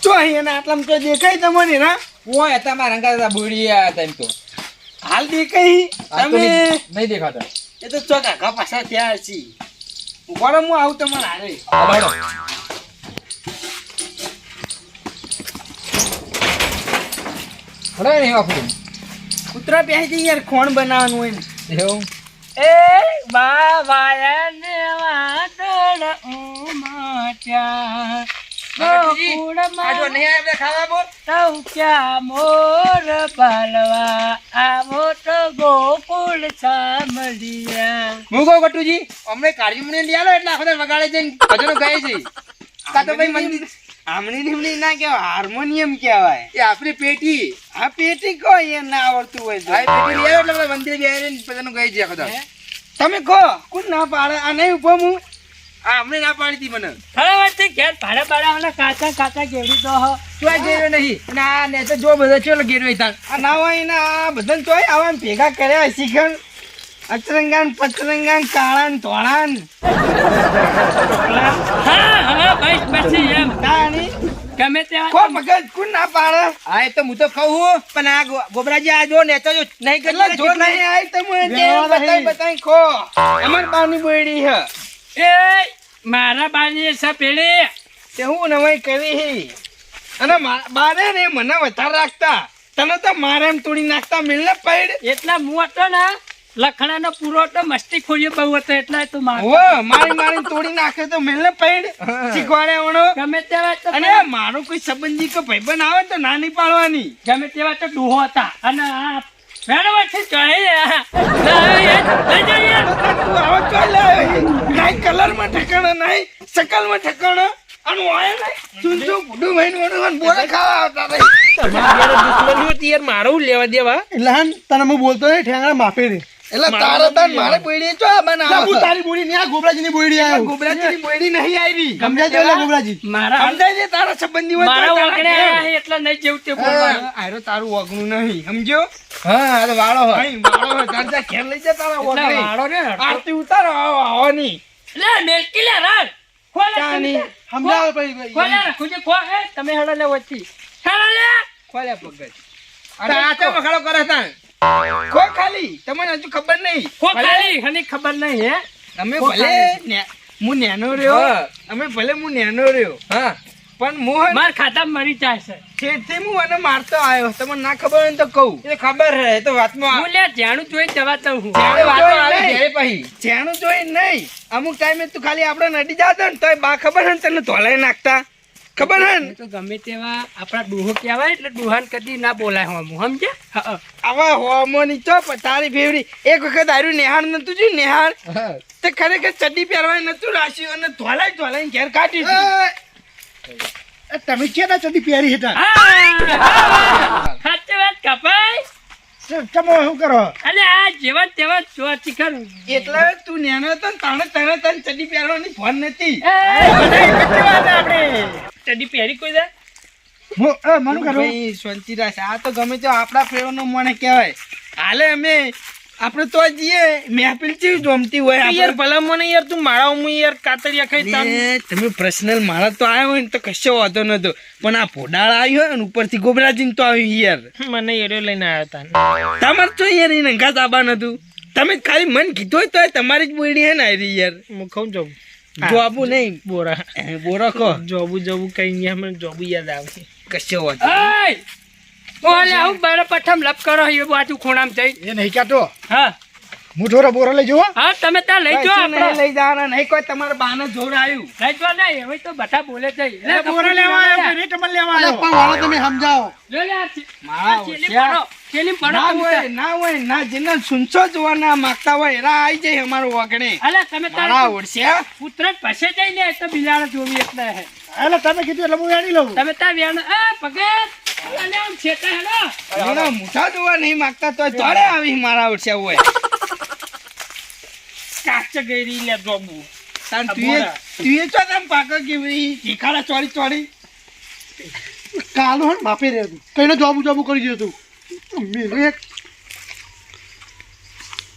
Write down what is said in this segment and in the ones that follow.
ચો એને આટલામાં તો દેખાય તમને ના ઓય તમારા રંગા બુડિયા તમ તો હાલ દેખાય તમે નહીં દેખાતા એ તો ચો કાકા પાછા ત્યાં છી ઉભા હું આવું તમારે હારે અબાડો હરે નહીં વાપરું કૂતરા પહેરી યાર ખોણ બનાવવાનું હોય ને એવું એ બાવાયને વાદળ ઉમટ્યા આજો નહીં આપણે ખાવા બોલ તૌક્યા મોર પાલવા આવો તો ગોકુળ સામડિયા મુગો ગટુજી અમને કાળી મુને લઈ આલો એટલે આખો દર વગાડે છે ભજનો ગાય છે કા તો ભાઈ મંદિર આમણી નીમણી ના કહેવાય હાર્મોનિયમ કહેવાય એ આપણી પેટી આ પેટી કો એ ના આવડતું હોય તો આ પેટી લઈ આવો એટલે મંદિર બેહીને ભજનો ગાય છે આખો દર તમે કહો કોણ ના પાડે આ નહીં ઉભો હું આ અમને ના પાડી હતી મને હળવડથી ઘેર ભાડા ભાડા કાચા કાચા કેવી તો ચોય ગેરો નહીં અને આ ને તો જો બધા ચલો ગેરો હતા આ ના હોય ને આ બધાને ચોય આવા ભેગા કર્યા શીખણ અચરંગાન પચરંગાન કાળાન ધોળાન ગમે તે મગજ કોણ ના પાડે હા એ તો હું તો ખાઉં પણ આ ગોબરાજી આ જો ને તો નહીં એટલે જો કરી નહીં આય તો મને બતાઈ બતાઈ ખો અમાર બાની બોયડી હે એ મારા બાની છે પેલી તે હું નવાઈ કરી અને બારે ને મને વધારે રાખતા તને તો મારે એમ તોડી નાખતા મિલને પૈડ એટલા હું હતો ને લખણાનો પૂરો તો મસ્તી ખોરીઓ બહુ હતો એટલે તું હો મારી મારી તોડી નાખે તો મિલને પૈડ શીખવાડે ઓણો ગમે તેવા તો અને મારો કોઈ સંબંધી કે ભાઈબંધ આવે તો નાની પાડવાની ગમે તેવા તો ડૂહો હતા અને આ વેણવટથી કાંઈ કલરમાં ઠકાણા નહીં શકલમાં ઠકાણા અને વાય નહીં ચૂંચું બુડું ભાઈ નું બોલે ખાવા આવતા નહીં મારું લેવા દેવા એટલે તને હું બોલતો નહીં ઠેંગણા માફી દે એટલે તારા તાર મારે બોયડી ચો બનાવ હું તારી બોડી નહીં આ ગોબરાજી ની બોડી આવ્યો ગોબરાજીની બોયડી નહીં આવી સમજાય તો એટલે ગોબરાજી મારા સમજાય છે તારા સંબંધી હોય મારા તો ઓગણે આયા છે એટલે નહીં જેવું તે બોલવાનું આરો તારું વગણું નહીં સમજો હા આ તો વાળો હોય અહીં વાળો હોય તાર જા ઘેર લઈ જા તારા એટલે વગણે વાળો ને આરતી ઉતારો આવવાની લે મેલકી લે રાડ ખોલે ચાની. સમજાવે પછી ખોલે ખુજે ખો એ તમે હેડો લે વચ્ચી હેડો લે ખોલ્યા પગજ અરે આ તો વખાડો કરે તા કો ખાલી તમને હજુ ખબર નહીં ખો ખાલી હની ખબર નહીં હે અમે કો ભલે હું નેનો રહ્યો હા. અમે ભલે હું નેનો રહ્યો હા પણ મોહન માર ખાતા મરી જાય છે છેડથી હું અને મારતો આવ્યો તમને ના ખબર હોય ને તો કહું એ ખબર હે તો વાતમાં હું લે જાણું જોઈ દવા દઉં હું જાણે વાતો જોઈ આવે નહીં. ઘેરે પછી જેનું જોઈ નહીં અમુક ટાઈમે તું ખાલી આપણે નડી જાતો ને તોય બા ખબર હે ને તને ધોલાઈ નાખતા ખબર હે ને એ તો ગમે તેવા આપણા ડૂહો કહેવાય એટલે ડૂહાન કદી ના બોલાય હું સમજ્યા આવા હોમોની ચોપ તારી ફેવરી એક વખત આર્યું નેહાળ નતું જોયું નેહાળ હા. તે ખરેખર ચડ્ડી પહેરવાય નતું રાખ્યું અને ધોલાઈ ઘેર કાઢી તમે કેતા ચડી પહેરી હતા સાચી વાત કપાય તમે શું કરો અલે આ જેવા તેવા જો ચીકર એટલે તું નેનો હતો ને તાણે તને ચડ્ડી પહેરવાની ફોન નથી આપણે ચડી પહેરી કોઈ દે મનુ કરો ભાઈ શાંતિ રાખ આ તો ગમે તે આપણા ફેરવાનો મને કહેવાય હાલે અમે આપણે તો જઈએ મહેફિલ ચેવી જોમતી હોય યાર ભલા મને યાર તું મારા હું યાર કાતરિયા ખાઈ તાર તમે પર્સનલ મારા તો આવ્યો હોય ને તો કશો વાંધો નતો પણ આ ભોડાળ આવ્યો હોય ને ઉપરથી ગોબરાજી તો આવ્યું યાર મને એરિયો લઈને આવ્યા હતા તમારે તો યાર એ નંગા તાબા નતું તમે ખાલી મન કીધું હોય તો તમારી જ બોયડી હે ને આરી યાર હું ખાઉં જવું જોબુ નહીં બોરા બોરો કહો જોબુ કઈ ગયા મને જોબુ યાદ આવશે કશો વાંધો ઓલે હું બરે પઠમ લપ કરો એ બાજુ ખૂણામ જઈ એ નહીં કાતો હા મુઠોરો બોરો લઈ જુઓ હા તમે ત્યાં લઈ જાઓ કશું નહીં લઈ જવાના નહીં કોઈ તમારા બાને જોડ આવ્યું લઈ જાઓ ને હવે તો બધા બોલે જઈ લે બોરો લેવા આવ્યો કે ટમલ લેવા આવ્યો પણ વાળો તમે સમજાવો લે લે મારા હોશિયાર. ચેલી પડો ના હોય ના જેને સુનસો જોવા ના માંગતા હોય એરા આવી જાય અમારો વગણે અલે તમે મારા તારા ઓળશ્યા પુત્ર પાસે જઈ લે તો બિલાડો જોવી એટલે હે એટલે તમે કીધું એટલે હું વેણી લઉં તમે ત્યાં વેણ પગત અલે આમ છેટા હેડો એના મુઠા જોવા નહીં માંગતા તો તોડે આવી મારા ઓળશ્યા હોય કાચ ગઈરી લે જોબુ તાન તુએ ચો તમ પાકો કેવી ઠીકાડા ચોરી કાલો હે માપી રહ્યો હતું કઈને જોબુ કરી દીધું તું મેરે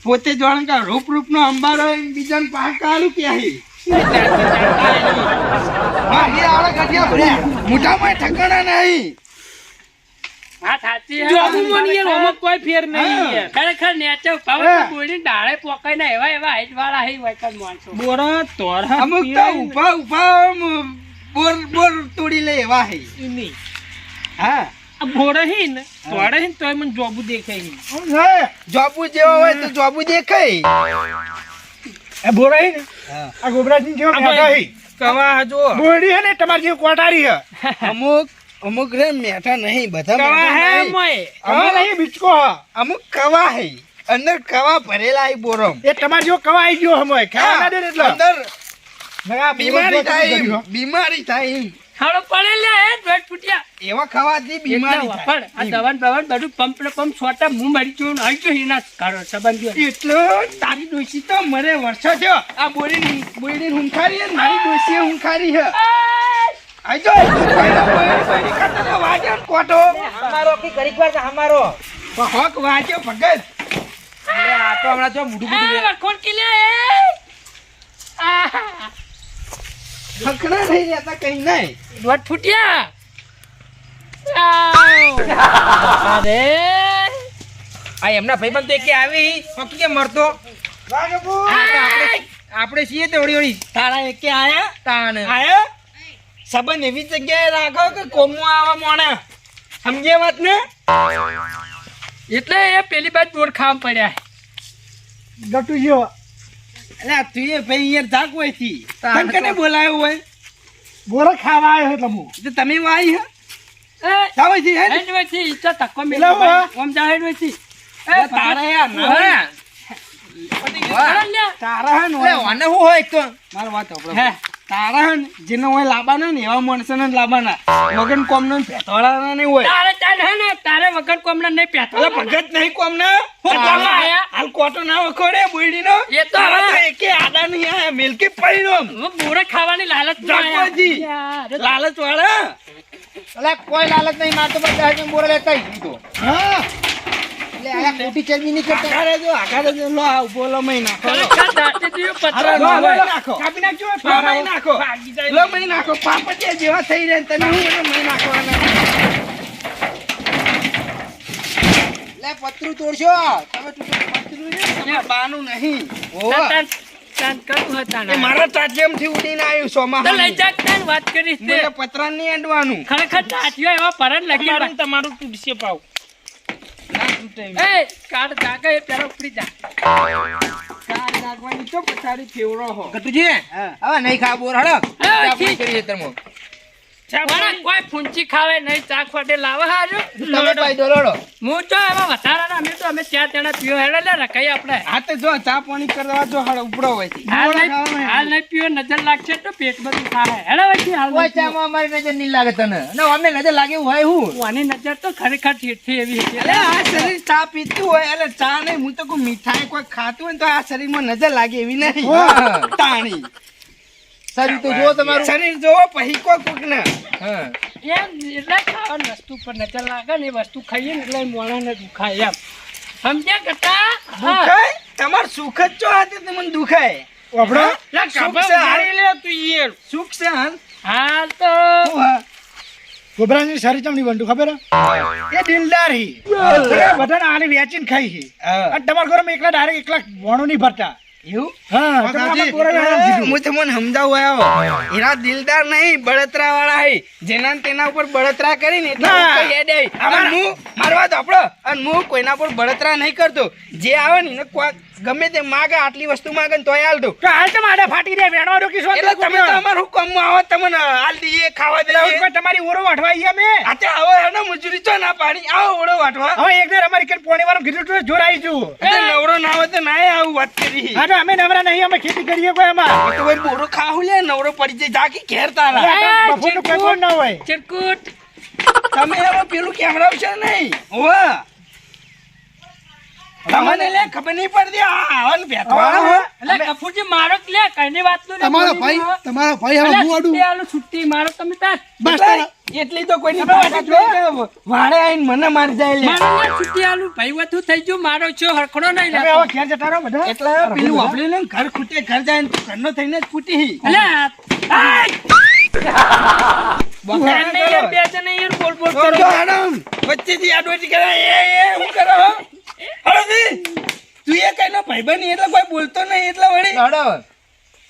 પોતે જોણ કા રૂપ નો અંબારો હોય બીજાને પાક કાલું ક્યાં હે મારી આવડા ગાંઠિયા ભર્યા મોઢામાં ઠકાણા નહીં. હા સાચી જોબુમાં યાર ઓમાં કોઈ ફેર નહીં યાર. ખરેખર નેચે પાવર બોડી ડાળે પોકાઈ ના એવા હાઈટ વાળા હઈ વૈકલ માણસો બોરા તોરા અમુક તો ઉભા બોર તોડી લે એવા હે. નહીં. હા આ બોરા હે ને તોડે હે ને તોય મને જોબુ દેખાય નહીં. જોબુ જેવો હોય તો જોબુ દેખાય. એ બોરા હી ને હા. આ ગોબરાજી જેવો આ મેઠા ભાઈ. હી કવા જો બોડી હે ને તમારી જેવી કોટારી હે અમુક રે મેઠા નહીં બધા કવા મેઠા હે નહીં. મોય અમારે અહીં બીચકો હે અમુક કવા હે અંદર કવા ભરેલા હે બોરમ. એ તમારી જેવો કવા આવી ગયો હમોય ખાવા ના દે ને એટલે અંદર નકા બીમારી થાય કર્યો. બીમારી થાય એમ. હાડો પડે લે હે પેટ ફૂટ્યા એવા ખાવાથી બીમારી એટલા થાય વફળ. આ દવાન બવાન બધું પંપ ને પંપ છોટા મું મરી ગયું આવી ગયો હિના કાઢો સંબંધ એટલો તારી ડોશી તો મરે વર્ષો થયો આ બોડી હુંખારી હે ને મારી ડોશીએ હુંખારી હે આઈ જો બોડી કાતનો વાગ્યો ને કોટો અમારો કી ઘડીક વાર અમારો હોક વાગ્યો ભગત આ તો હમણાં જો મોઢું મોઢું કોણ કિલે હકડા નહીં રહેતા કઈ નહીં દોઢ ફૂટ્યા અરે આ એમના ભાઈબંધ તો એકે આવી ફકી કે મરતો આપણે છીએ તો ઓડી ઓડી તારા એકે આયા તાણ આયા સંબંધ એવી જગ્યાએ રાખો કે કોમમાં આવા મોણા સમજે વાત ને એટલે એ પેલી બાદ દોડ ખાવા પડ્યા ગટુ જેવો અલ્યા તું એ ભાઈ યાર જાગ હોય થી તને કને બોલાયો હોય બોરા ખાવા આવ્યો એટલે હું તો તમે વાઈ હે એ જાવ છે હે હેડ વેચી ઈચ્છા તક્કો મેં લાવો, હા. ઓમ જા હેડ વેચી તારા યાર ના તારા હે ને લે વાને હું હોય એક તો માર વાત સાંભળો. તારા હે ને જેને હોય લાવવાના ને એવા માણસોને જ લાવવાના વગન કોમનો ને ભેતવાળાના નહીં હોય તારે ચાલ હે ને તારે વગર કોમના નહીં પહેતો અલા ભગત નહીં કોમના કોમના આયા? હાલ કોટો ના વખોડે બોયડીનો એ તો તારા હવે. તો એકે આડા નહીં આયા મિલકી પૈણો હું બોરે ખાવાની લાલચ માં આયા. જાગવાજી. યાર, લાલચ વાળા અલા કોઈ લાલચ નહીં મારતો બધા હજી બોરે લેતા ઈ તો હા એટલે આયા ખોટી ચરબી નહીં કરતા આકારે જો લો આ ઉભો લો મહી નાખો લો ખરેખર દાંતે જેવું પથરા અરે લો ના લો હોય. નાખો કાપી નાખજો એ લો પારા. મહી નાખો લો મહી નાખો પાપડિયા જેવા થઈ રહ્યા ને તમે હું એને મહી નાખવાના લે પતરું તોડશો તમે પતરું છે ને, બાનું નહીં ઓવા. તાન કરવું હતા એ મારા તાજિયમથી ઉડીને આવ્યું તો સોમાહાનું. લઈ જા તાન વાત કરીશ તે મને પતરા નહીં અડવાનું ખરેખર તાટીઓ એવા પરન લખી તમારું તમારું તૂટશે પાવ ના તૂટે એમ. એ કાઢ જાગે એ પેલા ઉપડી જા ચાર નાખવાની તો પથારી ફેવરો હો કટુજી હા. હવે નહીં ખા બોર હડો હા, ચા ઠીક. પાણી કરીએ તરમો મારા કોઈ ફૂંચી ખાવે નહીં ચાક ફટે લાવે હાજો તમે પાઈ દો લોડો હું તો એવા વધારાના અમે ચાર જણા પીઓ હેડે લે રખાઈ આપણે હા તો જો ચા પાણી કરવા જો હાલ ઉપડો હોય છે. હાલ નહીં પીઓ નજર લાગશે તો પેટ બધું થાય હેડે હોય હાલ કોઈ નહીં પીઓ. ચામાં અમારી નજર નહીં લાગે તને અને અમને નજર લાગે એવું હોય હું આની નજર તો ખરેખર ઠીઠી એવી છે અલે આ શરીર ચા પીતું હોય એટલે ચા નહીં હું તો કોઈ મીઠાઈ કોઈ ખાતું હોય ને તો આ શરીરમાં નજર લાગે એવી નહીં હા. તાણી શરીર તો જો તમારું શરીર જોવો પછી કોઈ કોક ને હા એમ એટલે ખાવાની વસ્તુ પર નજર લાગે ને એ વસ્તુ ખાઈએ ને એટલે મોણાને દુખાય એમ સમજ્યા કરતા દુખાય તમાર સુખ જ જો હાથે તમને દુખાય વાપરો. લા કાપા સુખ છે હાલ. ઉઘાડી લે તું યાર સુખ છે હાલ હાલ તો હું હા. ગોબરાની સારી ચમની બનતું ખબર હે? એ દિલદાર હી બધાને આને વેચીને ખાઈ હી હા. અને તમારા ઘરમાં એકલા ડાયરેક્ટ એકલા ભણો નહીં ભરતા એવું હા તમે આપણા પોરાને આરામ કીધું. હું તમને સમજાવું આવ્યો એના દિલદાર નહીં બળતરા વાળા હે જેના ને તેના ઉપર બળતરા કરીને એટલે ના. હું કઈ હેડે હે. અને હું મારી વાત સાંભળો અને હું કોઈના પર બળતરા નહીં કરતો જે આવે ને એને ગમે તે માગે આટલી વસ્તુ માગે ને તોય હાલ દઉં તો હાલ તો મારે ફાટી દે વેણવા દો કિશોર એટલે તમે તો અમારું હુકમમાં આવો તમને હાલ દઈએ ખાવા દઈએ તમારી ઓરો વાટવા આયા મે આતે આવો હેડો મજૂરી તો ના પાડી આવો ઓળો વાટવા હવે એક દર અમારી કન પોણી વાળું કીધું તો જોર આવી જુ એટલે નવરો ના હોય તો ના આવું વાત કરી હા તો અમે નવરા નહીં અમે ખેતી કરીએ કોઈ એમાં તો ભાઈ બોરો ખાવું લે નવરો પડી જાય જાકી ઘેર તારા બપોરનું પેપર ના હોય ચિરકુટ તમે હવે પેલું કેમેરા છે નહીં ઓવા તમને લે ખબર નહીં પડતી આ આવન બેઠવાનો હો. એટલે કપૂરજી મારો લે કઈની વાત નું તમારો ભાઈ હવે હું આડું છુટ્ટી મારો તમે તાર બસ તારા. એટલી તો કોઈની તાકાત નહીં કે વાળે આઈને મને મારી જાય લે. મારો લે છુટ્ટી આલું ભાઈ વધુ થઈ ગયું મારો છો હરખડો નહીં તમે લેતો હવે ઘેર જતા રહો બધા. એટલે પેલું વાપરી લે ને ઘર ખૂટે ઘર જાય ને તું ઘરનો થઈને જ ફૂટી એટલે યાર બે જણા યાર બોલ બોલ કરો જો આડમ વચ્ચેથી આડોટી કરે એ હું કરો હો? હળદી તું એ કઈનો ભાઈબંધ નહીં એટલે કોઈ બોલતો નહીં એટલે વળી લડો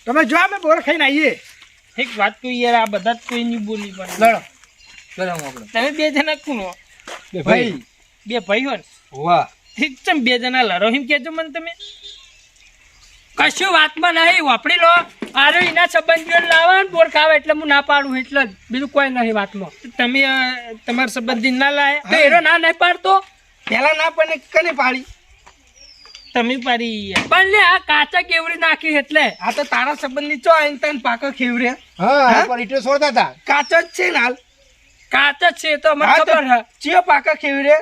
તમે જો અમે બોર ખાઈને આવીએ. એક વાત કહું યાર આ બધા જ કોઈ નહીં બોલી પડે લડો લડો આપણે તમે બે જણા કોણ ભાઈ બે ભાઈ હો ને? વાહ ઠીક છે બે જણા લડો એમ કેજો મને તમે કશું વાતમાં નહીં વાપરી લો આરો એના સંબંધીઓ લાવવા ને બોર ખાવા એટલે હું ના પાડું એટલે જ બીજું કોઈ નહીં વાતમાં તમે તમારા સંબંધી ના લાયા તો એરો ના નહીં પાડતો પેલા ના પણ કને પાડી તમે પારી યાર. પણ લે આ કાચા કેવડી નાખી એટલે આ તો તારા સંબંધી ચો આઈને તને પાકો ખેવરે હા પર ઈટો છોડતા હતા કાચો જ છે ને હાલ કાચ જ છે તો મને હા તો ખબર હે ચિયો પાકા ખેવરે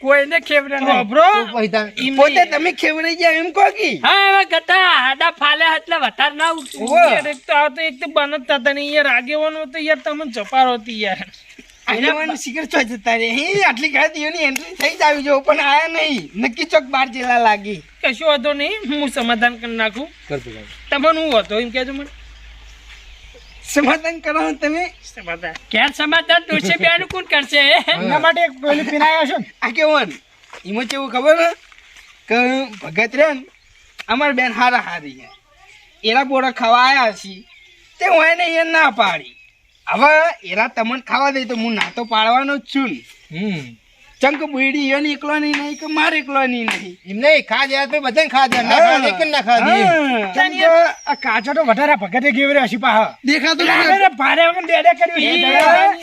કોઈને ખેવડે નહીં ખબરો પૈસા પોતે તમે ખેવરે ગયા એમ કહો કી હા હવે ગધા હાડા ફાલ્યા એટલે વધારે ના ઉઠતું યાર એક તો આ તો એક તો બનતા હતા ને યાર આગેવાનો તો યાર તમે જપારો હતી યાર આગેવાન શિખર ચો જતા રે હે આટલી ગાડીઓની એન્ટ્રી થઈ જ આવી જો પણ આયા નહીં નક્કી ચોક બાર જેલા લાગી કશું વાંધો નહીં હું સમાધાન કરી નાખું તમને હું હતો એમ કહેજો મને સમાધાન કરો તમે સમાધાન ઘેર સમાધાન ડોસે બેનું કોણ કરશે એના માટે એક પેલી પીનાયા છો ને. આગેવાન એમાં કેવું ખબર હે કે ભગત રે ને અમાર બેન હારા હારી હે એરા બોરા ખાવા આયા છી તે હોય ને એ ના પાડી હવે એરા તમને ખાવા દે તો હું ના તો પાડવાનો જ છું ને. ચંક બુડી યો એકલો નહીં કે મારે એકલો નહીં એમ નહીં ખા દે તો બધાને ખા દે ના ખા દે કે ના ખા દે કેમ કે આ કાચો તો વધારે ભગતે કેવી હસી પાહા દેખાતું ભારે વગર ડેડે કર્યું છે.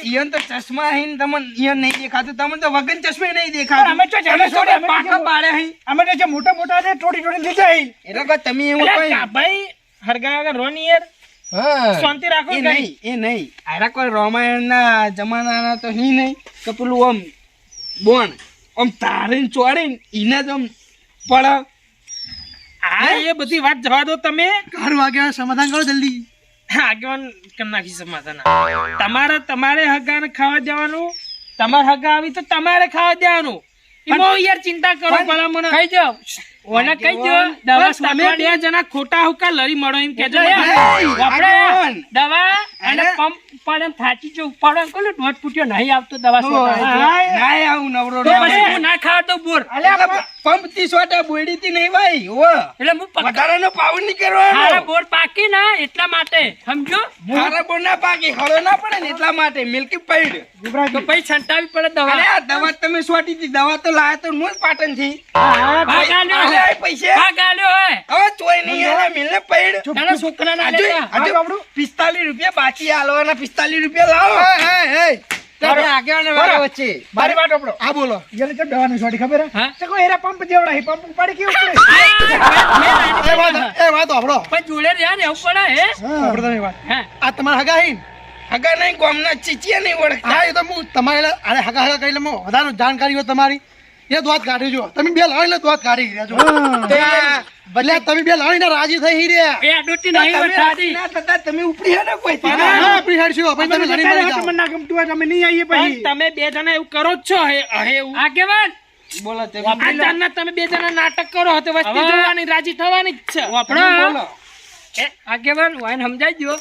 ઈયન તો ચશ્મા હે ને તમને ઈયન નહીં દેખાતું તમને તો વગન ચશ્મે નહીં દેખાતું અમે તો જાણે છો ને, અમે પાકા કેવું? પાડે હે અમે તો જે મોટા મોટા છે ટોટી ટોટી લીધા હી. એટલે કે તમે એવું અલ્યા કઈ કાભાઈ હરગા આગળ રોની યાર હા શાંતિ રાખો એ કઈ નહીં એ નહીં આરા કોઈ રામાયણના જમાનાના તો હી નહીં કે પેલું આમ બોન આમ તારીને ચોરીને ઈને જ આમ પડે હા એ બધી વાત જવા દો તમે ઘર વાગ્યા સમાધાન કરો જલ્દી. આગેવાન કરી નાખી સમાધાન તમારે હગાને ખાવા દેવાનું તમારે હગા આવી તો તમારે ખાવા દેવાનું એમાં યાર ચિંતા કરો ભલા મને કહી દો ઓને કહી દો દવા બસ તમે સોંપવાની. બે જણા ખોટા હુકા લડી મળો એમ કેજો આપણે આગેવાન. દવા અને અરે. પંપ પડે ને થાચી જો ઉપાડો એમ કહું ને દોઢ ફૂટ્યો નહીં આવતો દવા સોંપવાની. ના આવું નવરો તો ના પછી આવે. હું ના ખાવા તો બોર એટલે પંપ થી સોટા બોયડી થી નહીં ભાઈ ઓ એટલે હું વધારાનો પાવર નહીં હારા કરવાનો બોર પાકી ના એટલા માટે સમજો હારા બોર ના પાકી હળો ના પડે ને એટલા માટે મિલ્કી પૈડ તો પછી છંટાવી પડે દવા અરે આ દવા તમે સોટી હતી દવા તો લાયા તો હું જ પાટણ થી ભાગ આલ્યો અરે આ પૈસે ભાગ આલ્યો હે હવે ચોય નહીં આલે મિલને પૈડ તારા છોકરાના લેતા. હજુ 45 રૂપિયા બાકી આલવાના 45 રૂપિયા લાવો તમે આગેવાને વાળા વચ્ચે મારી વાત આપણો આ બોલો જેને કે દવાની સોટી ખબર હે હા? તો કોઈ એરા પંપ દેવડા હી પંપ ઉપાડી કેવું પડે. એ વાત આપણો પણ જોડે રહ્યા ને એવું પડે હે આપણો તમે વાત હા આ તમારા હગા હી હગા નહીં ગોમના ચીચિયા નહીં ઓળખતા હા એ તો હું તમારે અરે હગા હગા કરીને હું વધારે જાણકારી હોય તમારી એ દોત કાઢી જો તમે બે લાવીને દોત કાઢી રહ્યા છો બદલે તમે બે લાવીને રાજી થઈ રહ્યા એ આડોટી નહીં વટાડી ના થતા તમે ઉપડી હેડો કોઈ આપણી સાઈડ શું ભાઈ તમે લડી મરી જાઓ ના ગમતું હોય તમે નહીં આવીએ પણ પછી તમે બે જણા એવું કરો જ છો હે એવું આગેવાન બોલો તમે આ જાનના તમે બે જણા નાટક કરો તો વસ્તી હવે- જોવાની રાજી થવાની જ છે વાપરો બોલો આગેવાન વાઈન સમજાઈ દો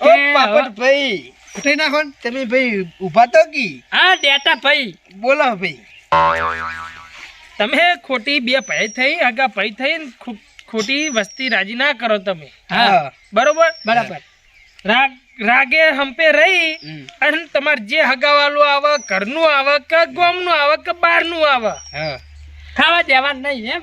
ઓ પાપડ ભાઈ ઉઠાઈ નાખો ને. તમે ભાઈ ઊભા તો કી હા ડેટા ભાઈ બોલો ભાઈ તમે ખોટી બે ભાઈ થઈ આગા ભાઈ થઈ ને ખોટી વસ્તી રાજી ના કરો તમે હા બરોબર બરાબર રાગે હંપે રહી અને તમાર જે હગાવાલું આવે ઘરનું આવે કે ગામનું આવે કે બહારનું આવે ખાવા દેવાનું નહીં એમ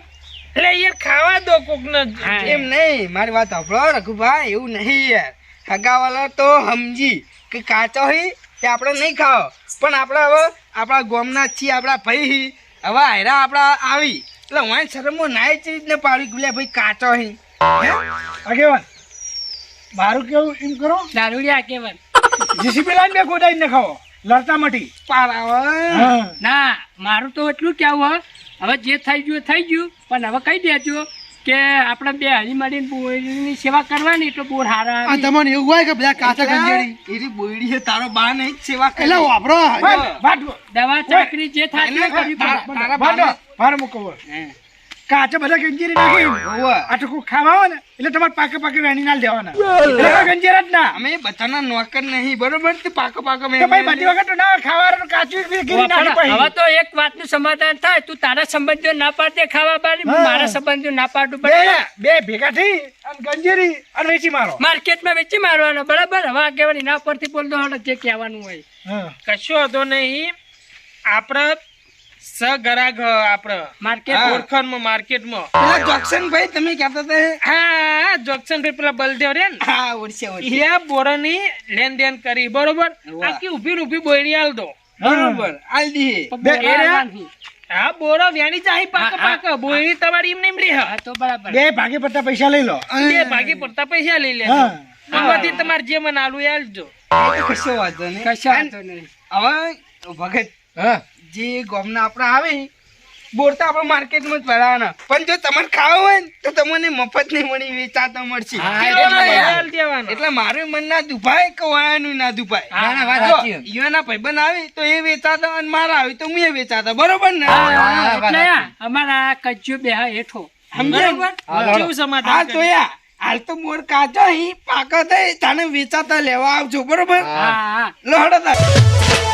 એટલે યાર ખાવા દો કોક ને હા. એમ નહીં મારી વાત સાંભળો રઘુભાઈ એવું નહીં યાર હગાવાલા તો સમજી કે કાચો હી તે આપણે નહીં ખાઓ પણ આપણે હવે આપણા ગામના જ છીએ આપણા ભાઈ હી હવે આયરા આપણા આવી એટલે હું શરમો નાય ચીજ ને પાડી કે લે ભાઈ કાચો હી આગેવાન મારું કેવું એમ કરો દારૂડિયા આગેવાન જીસીબી લાઈન બે ગોડાઈને ખાઓ લડતા મટી પારાવા હા ના મારું તો એટલું કેવું હવે જે થઈ ગયું એ થઈ ગયું, પણ હવે કહી દેજો કે આપણે બે હળી મળીને બોરની સેવા કરવાની એટલે બોર હારા આ તમને એવું હોય કે બધા કાચા ગંજેડી એરી બોયડી છે તારો બા નહીં જ સેવા કરે. એટલે વાપરો વાટવો દવા ચાકરી જે થાય તે કરવી પડે. તારા વાટો બાને- ભાર મૂકો હે. કાચા બધા ગંજીરી નાખી હોવે. આ તો કોઈ ખાવા આવે ને એટલે તમારે પાકે પાકે વેણી ના દેવાના એટલે ગંજીરા જ ના અમે બધાના નોકર નહીં બરોબર તે પાકો પાકો તો ભાઈ બધી વખત તો ના ખાવાનું કાચું ગીરી નાખી હવે પછી તો એક વાતનું સમાધાન થાય, તું તારા સંબંધીઓ ના પાડે ખાવા બારી, હું હા. મારા સંબંધીઓ ના પાડું, બે બરાબર? બે ભેગા થઈ અને ગંજીરી અને વેચી મારો માર્કેટમાં વેચી મારવાનો, બરાબર? હવે આગેવાની ના પરથી બોલ દો, હળો જે કહેવાનું હોય. કશો હતો નહીં આપણે સગરાગ આપણે માર્કેટ હા. ઓળખાણમાં માર્કેટમાં પેલા જોક્સન ભાઈ તમે કહેતા હતા હા જોક્સન ભાઈ પેલા બલદેવ રે ને હા ઓળશે ઓળશે. એ બોરાની લેન દેન કરી બરોબર વાહ. આખી ઊભી ને ઊભી બોયડી આલ દો બરોબર આલ દીએ. પણ બોર એ રે. હારવાની. હા બોરો વ્યાણી ચાહી પાક હા, હા. પાક બોયડી તમારી એમ નેમ રહે હા, તો બરાબર. બે ભાગે પડતા પૈસા લઈ લો બે ભાગે પડતા પૈસા લઈ લેજો હા. આમાંથી તમારે જે મને આલુ એ આલજો એ તો કશો વાંધો નહીં. કશો વાંધો નહીં. હવે ભગત જે ગામના આપણે આવે બોર તો આપણે માર્કેટમાં જ ભરાવાના, પણ જો તમારે ખાવા હોય ને તો તમને મફત નહીં મળી વેચાતા મળશે. હા, કિલોના એટલે યાર. આલ દેવાનો એટલે મારું મન ના દુભાય કે વાયાનું ના દુભાય. હા, ના, વાત જો, સાચી. ઈયોના ભાઈબંધ આવે તો એ વેચાતા અને મારા આવે તો હું એ વેચાતા, બરોબર ને? હા, એટલે આ અમારા કજ્જુ બે હેઠો. સમજ્યા? બરાબર? કેવું હા સમાધાન તો યાર હાલ તો બોર કાચો હી પાકો થાય તાને વેચાતા લેવા આવજો, બરોબર? હા, હા. લો હળો તાર.